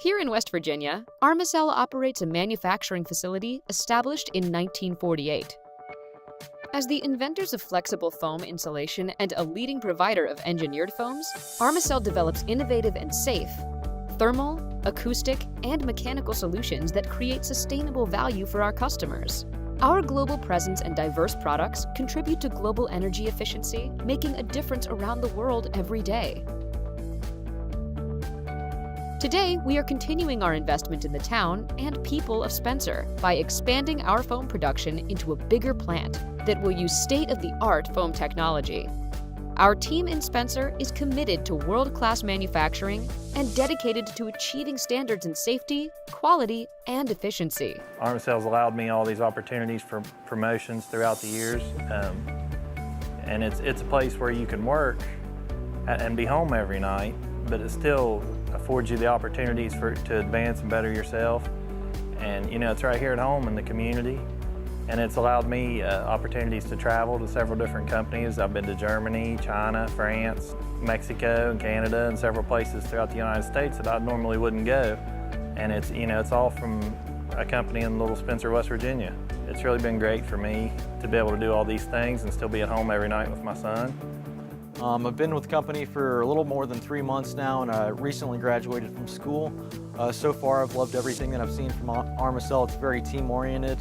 Here in West Virginia, Armacell operates a manufacturing facility established in 1948. As the inventors of flexible foam insulation and a leading provider of engineered foams, Armacell develops innovative and safe thermal, acoustic, and mechanical solutions that create sustainable value for our customers. Our global presence and diverse products contribute to global energy efficiency, making a difference around the world every day. Today, we are continuing our investment in the town and people of Spencer by expanding our foam production into a bigger plant that will use state-of-the-art foam technology. Our team in Spencer is committed to world-class manufacturing and dedicated to achieving standards in safety, quality, and efficiency. Armacell's allowed me all these opportunities for promotions throughout the years, and it's a place where you can work and be home every night, but it still affords you the opportunities to advance and better yourself. And it's right here at home in the community. And it's allowed me opportunities to travel to several different companies. I've been to Germany, China, France, Mexico, and Canada, and several places throughout the United States that I normally wouldn't go. And it's all from a company in little Spencer, West Virginia. It's really been great for me to be able to do all these things and still be at home every night with my son. I've been with the company for a little more than 3 months now, and I recently graduated from school. So far, I've loved everything that I've seen from Armacell. It's very team-oriented.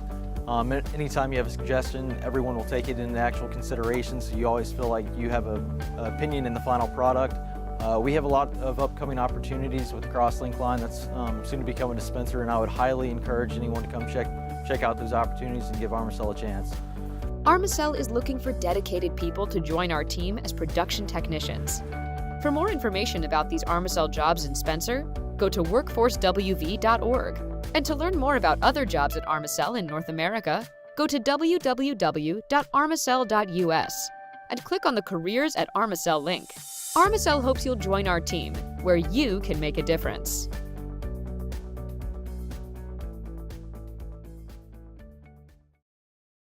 Anytime you have a suggestion, everyone will take it into actual consideration, so you always feel like you have an opinion in the final product. We have a lot of upcoming opportunities with the Crosslink line that's soon to be coming to Spencer, and I would highly encourage anyone to come check out those opportunities and give Armacell a chance. Armacell is looking for dedicated people to join our team as production technicians. For more information about these Armacell jobs in Spencer, go to workforcewv.org. And to learn more about other jobs at Armacell in North America, go to www.armacell.us and click on the Careers at Armacell link. Armacell hopes you'll join our team, where you can make a difference.